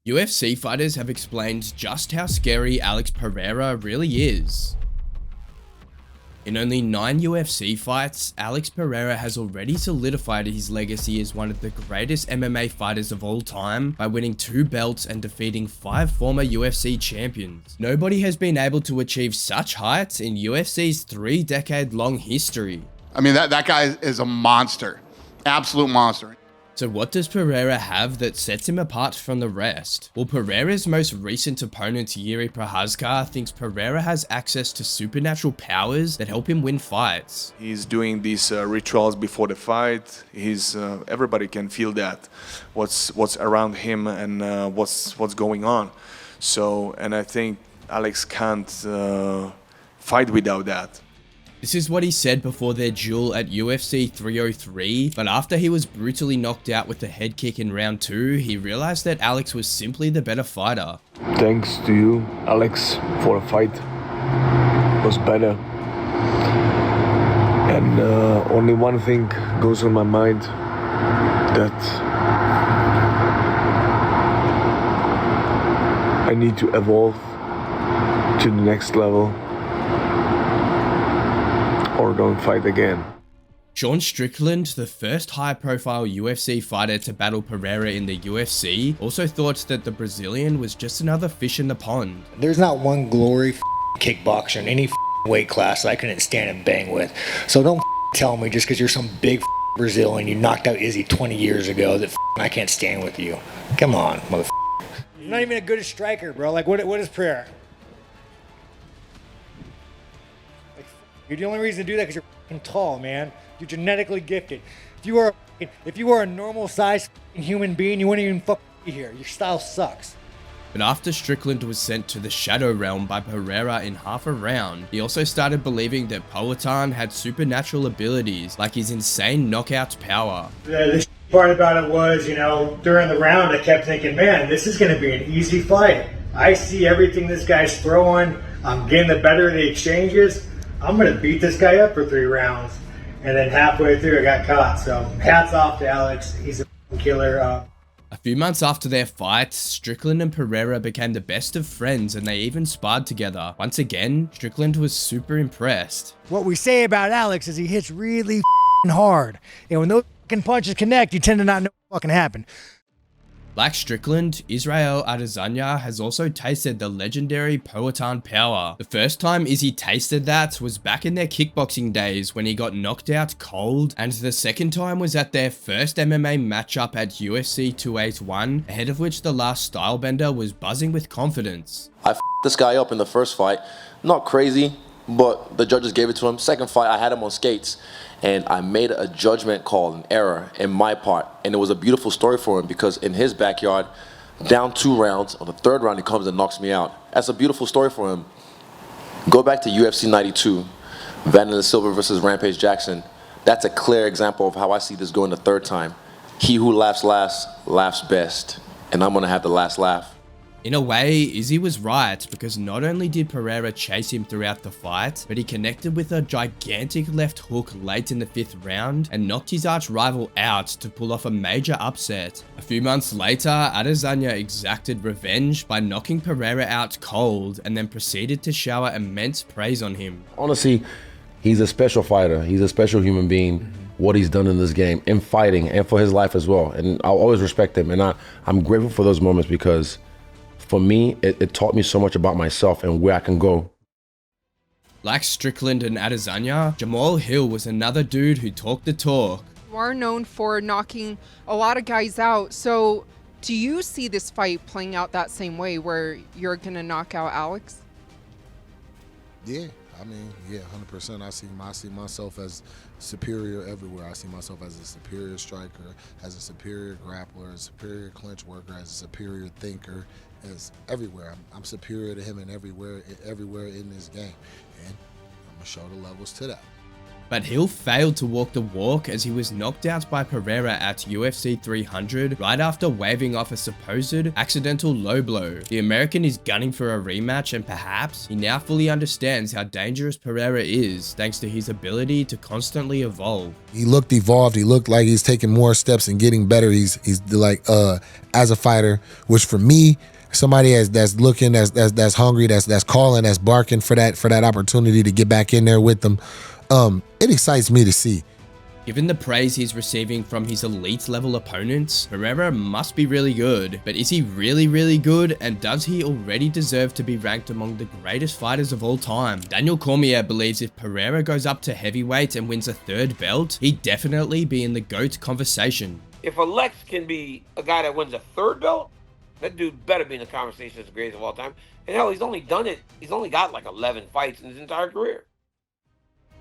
UFC fighters have explained just how scary Alex Pereira really is. In only 9 UFC fights, Alex Pereira has already solidified his legacy as one of the greatest MMA fighters of all time by winning 2 belts and defeating 5 former UFC champions. Nobody has been able to achieve such heights in UFC's 3-decade-long history. I mean, that guy is a monster. Absolute monster. So what does Pereira have that sets him apart from the rest? Well, Pereira's most recent opponent, Jiri Prochazka, thinks Pereira has access to supernatural powers that help him win fights. He's doing these rituals before the fight. Everybody can feel that, what's around him and what's going on. So, and I think Alex can't fight without that. This is what he said before their duel at UFC 303, but after he was brutally knocked out with a head kick in round 2, he realized that Alex was simply the better fighter. Thanks to you, Alex, for the fight. It was better. And only one thing goes on my mind, that I need to evolve to the next level, or don't fight again. Sean Strickland, the first high-profile UFC fighter to battle Pereira in the UFC, also thought that the Brazilian was just another fish in the pond. There's not one glory kickboxer in any weight class that I couldn't stand and bang with. So don't tell me just because you're some big Brazilian, you knocked out Izzy 20 years ago, that I can't stand with you. Come on, motherfucker. You're not even a good striker, bro. Like, what is Pereira? You're the only reason to do that because you're fucking tall, man. You're genetically gifted. If you were a normal sized human being, you wouldn't even fucking be here. Your style sucks. But after Strickland was sent to the Shadow Realm by Pereira in half a round, he also started believing that Poatan had supernatural abilities, like his insane knockout power. The part about it was, during the round I kept thinking, man, this is going to be an easy fight. I see everything this guy's throwing. I'm getting the better of the exchanges. I'm going to beat this guy up for 3 rounds. And then halfway through, I got caught. So hats off to Alex. He's a killer. A few months after their fight, Strickland and Pereira became the best of friends and they even sparred together. Once again, Strickland was super impressed. What we say about Alex is he hits really hard. And when those punches connect, you tend to not know what fucking happened. Like Strickland, Israel Adesanya has also tasted the legendary Poatan power. The first time Izzy tasted that was back in their kickboxing days when he got knocked out cold, and the second time was at their first MMA matchup at UFC 281, ahead of which the last stylebender was buzzing with confidence. I f***ed this guy up in the first fight, not crazy, but the judges gave it to him. Second fight, I had him on skates, and I made a judgment call, an error in my part, and it was a beautiful story for him because in his backyard, down 2 rounds, on the 3rd round he comes and knocks me out. That's a beautiful story for him. Go back to UFC 92, Vanderlei Silva versus Rampage Jackson. That's a clear example of how I see this going the 3rd time. He who laughs last, laughs best, and I'm gonna have the last laugh. In a way, Izzy was right, because not only did Pereira chase him throughout the fight, but he connected with a gigantic left hook late in the 5th round and knocked his arch rival out to pull off a major upset. A few months later, Adesanya exacted revenge by knocking Pereira out cold and then proceeded to shower immense praise on him. Honestly, he's a special fighter. He's a special human being. What he's done in this game, in fighting, and for his life as well. And I'll always respect him, and I'm grateful for those moments because for me, it taught me so much about myself and where I can go. Like Strickland and Adesanya, Jamahal Hill was another dude who talked the talk. You are known for knocking a lot of guys out, so do you see this fight playing out that same way where you're gonna knock out Alex? Yeah, I mean, yeah, 100%. I see myself as superior everywhere. I see myself as a superior striker, as a superior grappler, as a superior clinch worker, as a superior thinker, as everywhere. I'm superior to him in everywhere in this game, and I'm gonna show the levels to that. But Hill failed to walk the walk as he was knocked out by Pereira at UFC 300 right after waving off a supposed accidental low blow. The American is gunning for a rematch, and perhaps he now fully understands how dangerous Pereira is thanks to his ability to constantly evolve. He looked evolved. He looked like he's taking more steps and getting better. He's like as a fighter, which for me, somebody that's looking, that's hungry, that's calling, that's barking for that opportunity to get back in there with them. It excites me to see. Given the praise he's receiving from his elite level opponents, Pereira must be really good. But is he really good, and does he already deserve to be ranked among the greatest fighters of all time? Daniel Cormier believes if Pereira goes up to heavyweight and wins a third belt, he'd definitely be in the GOAT conversation. If Alex can be a guy that wins a third belt, that dude better be in the conversation as the greatest of all time. And hell, he's only got like 11 fights in his entire career.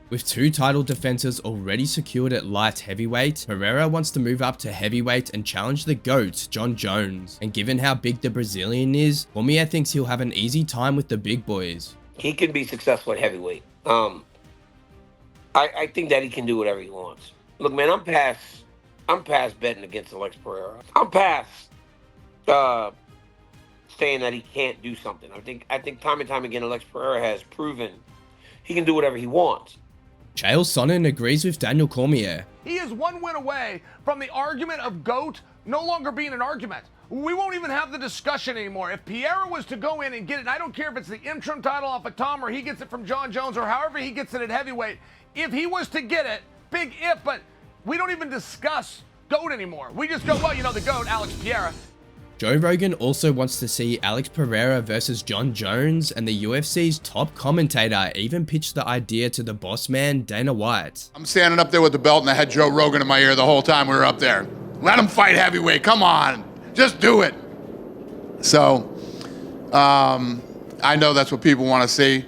With 2 title defenses already secured at light heavyweight, Pereira wants to move up to heavyweight and challenge the GOAT, John Jones. And given how big the Brazilian is, Cormier thinks he'll have an easy time with the big boys. He can be successful at heavyweight. I think that he can do whatever he wants. Look, man, I'm past betting against Alex Pereira. I'm past saying that he can't do something. I think time and time again, Alex Pereira has proven he can do whatever he wants. Chael Sonnen agrees with Daniel Cormier. He is one win away from the argument of GOAT no longer being an argument. We won't even have the discussion anymore. If Pereira was to go in and get it, I don't care if it's the interim title off of Tom or he gets it from John Jones or however he gets it at heavyweight. If he was to get it, big if, but we don't even discuss GOAT anymore. We just go, well, you know, the GOAT, Alex Pereira. Joe Rogan also wants to see Alex Pereira versus John Jones, and the UFC's top commentator even pitched the idea to the boss man, Dana White. I'm standing up there with the belt and I had Joe Rogan in my ear the whole time we were up there. Let him fight heavyweight, come on, just do it. So, I know that's what people want to see.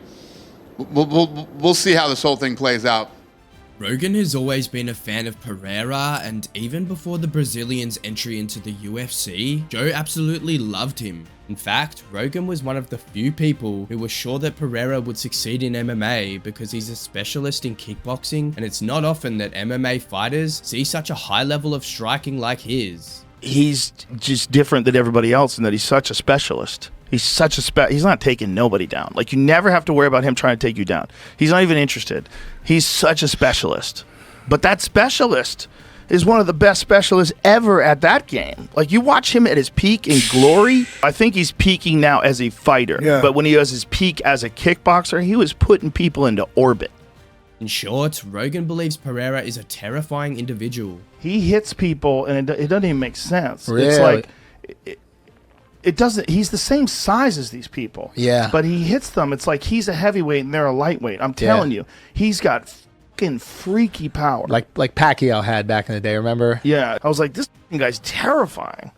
We'll see how this whole thing plays out. Rogan has always been a fan of Pereira, and even before the Brazilian's entry into the UFC, Joe absolutely loved him. In fact, Rogan was one of the few people who was sure that Pereira would succeed in MMA because he's a specialist in kickboxing, and it's not often that MMA fighters see such a high level of striking like his. He's just different than everybody else in that he's such a specialist. He's not taking nobody down. Like, you never have to worry about him trying to take you down. He's not even interested. He's such a specialist. But that specialist is one of the best specialists ever at that game. Like, you watch him at his peak in glory. I think he's peaking now as a fighter. Yeah. But when he was his peak as a kickboxer, he was putting people into orbit. In short, Rogan believes Pereira is a terrifying individual. He hits people, and it doesn't even make sense. Really? It's like... It doesn't. He's the same size as these people. Yeah. But he hits them. It's like he's a heavyweight and they're a lightweight. I'm telling you, he's got fucking freaky power. Like Pacquiao had back in the day, remember? Yeah. I was like, this guy's terrifying.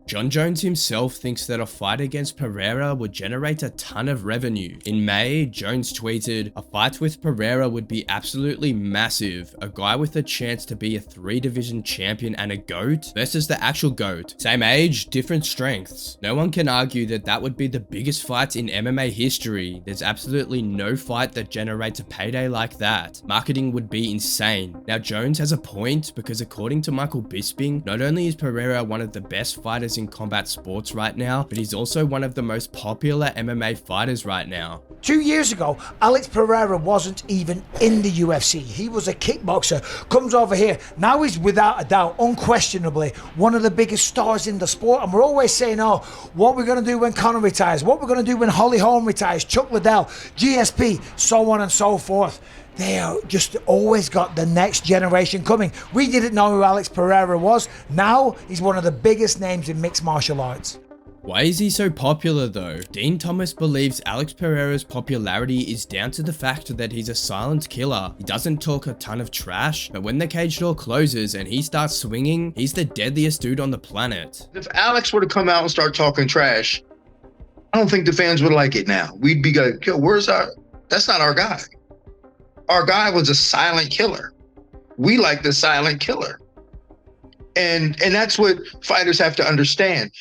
John Jones himself thinks that a fight against Pereira would generate a ton of revenue. In May, Jones tweeted, "A fight with Pereira would be absolutely massive. A guy with a chance to be a 3-division champion and a GOAT versus the actual GOAT. Same age, different strengths. No one can argue that that would be the biggest fight in MMA history. There's absolutely no fight that generates a payday like that. Marketing would be insane." Now, Jones has a point because according to Michael Bisping, not only is Pereira one of the best fighters in combat sports right now, but he's also one of the most popular MMA fighters right now. 2 years ago, Alex Pereira wasn't even in the UFC. He was a kickboxer, comes over here. Now he's without a doubt, unquestionably, one of the biggest stars in the sport. And we're always saying, oh, what we're going to do when Conor retires, what we're going to do when Holly Holm retires, Chuck Liddell, GSP, so on and so forth. They are just always got the next generation coming. We didn't know who Alex Pereira was. Now he's one of the biggest names in mixed martial arts. Why is he so popular though? Dean Thomas believes Alex Pereira's popularity is down to the fact that he's a silent killer. He doesn't talk a ton of trash, but when the cage door closes and he starts swinging, he's the deadliest dude on the planet. If Alex were to come out and start talking trash, I don't think the fans would like it now. We'd be like, yo, that's not our guy. Our guy was a silent killer. We like the silent killer. And that's what fighters have to understand.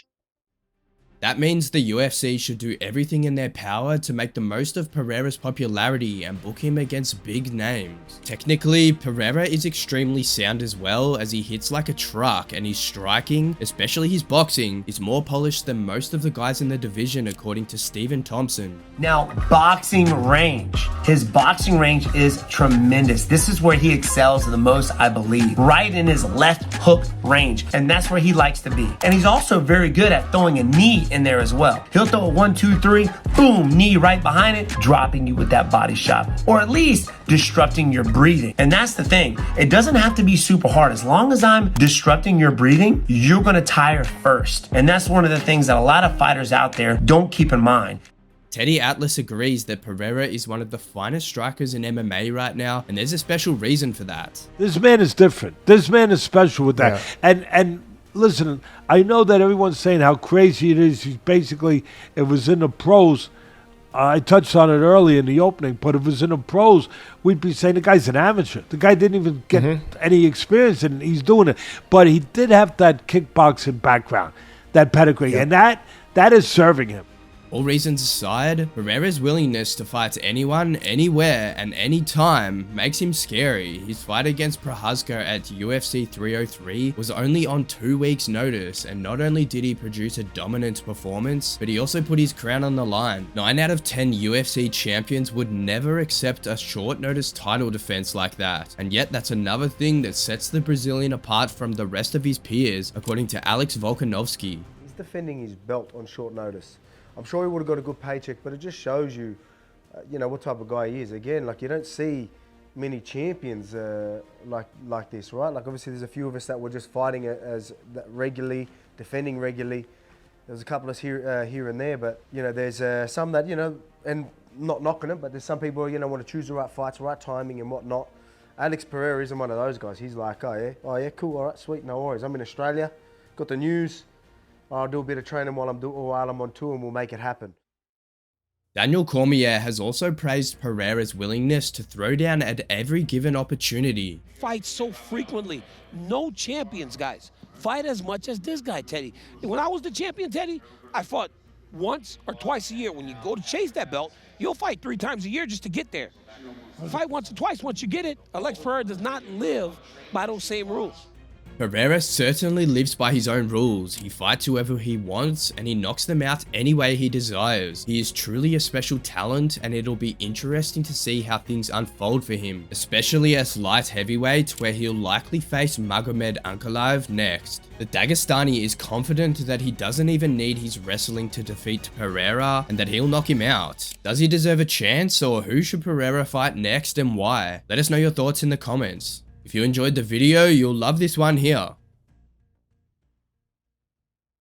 That means the UFC should do everything in their power to make the most of Pereira's popularity and book him against big names. Technically, Pereira is extremely sound as well, as he hits like a truck, and his striking, especially his boxing, is more polished than most of the guys in the division according to Stephen Thompson. Now, boxing range. His boxing range is tremendous. This is where he excels the most, I believe. Right in his left hook range. And that's where he likes to be. And he's also very good at throwing a knee in there as well. He'll throw a 1, 2, 3, boom, knee right behind it, dropping you with that body shot. Or at least disrupting your breathing. And that's the thing. It doesn't have to be super hard. As long as I'm disrupting your breathing, you're gonna tire first. And that's one of the things that a lot of fighters out there don't keep in mind. Teddy Atlas agrees that Pereira is one of the finest strikers in MMA right now, and there's a special reason for that. This man is different. This man is special with that. Yeah. And listen, I know that everyone's saying how crazy it is. He's basically, it was in the pros. I touched on it early in the opening, but if it was in the pros, we'd be saying the guy's an amateur. The guy didn't even get any experience, and he's doing it. But he did have that kickboxing background, that pedigree, and that is serving him. All reasons aside, Pereira's willingness to fight anyone, anywhere, and anytime makes him scary. His fight against Prochazka at UFC 303 was only on 2 weeks' notice, and not only did he produce a dominant performance, but he also put his crown on the line. 9 out of 10 UFC champions would never accept a short-notice title defense like that, and yet that's another thing that sets the Brazilian apart from the rest of his peers, according to Alex Volkanovski. He's defending his belt on short notice. I'm sure he would have got a good paycheck, but it just shows you, you know, what type of guy he is. Again, like, you don't see many champions like this, right? Like, obviously there's a few of us that were just fighting as regularly, defending regularly. There's a couple of us here and there, but, you know, there's some that, you know, and not knocking it, but there's some people, you know, want to choose the right fights, right timing and whatnot. Alex Pereira isn't one of those guys. He's like, oh yeah, cool, all right, sweet, no worries. I'm in Australia, got the news. I'll do a bit of training while I'm on tour, and we'll make it happen. Daniel Cormier has also praised Pereira's willingness to throw down at every given opportunity. Fight so frequently. No champions, guys. Fight as much as this guy, Teddy. When I was the champion, Teddy, I fought once or twice a year. When you go to chase that belt, you'll fight 3 times a year just to get there. Fight once or twice. Once you get it, Alex Pereira does not live by those same rules. Pereira certainly lives by his own rules. He fights whoever he wants, and he knocks them out any way he desires. He is truly a special talent, and it'll be interesting to see how things unfold for him, especially as light heavyweight, where he'll likely face Magomed Ankalaev next. The Dagestani is confident that he doesn't even need his wrestling to defeat Pereira, and that he'll knock him out. Does he deserve a chance, or who should Pereira fight next and why? Let us know your thoughts in the comments. If you enjoyed the video, you'll love this one here.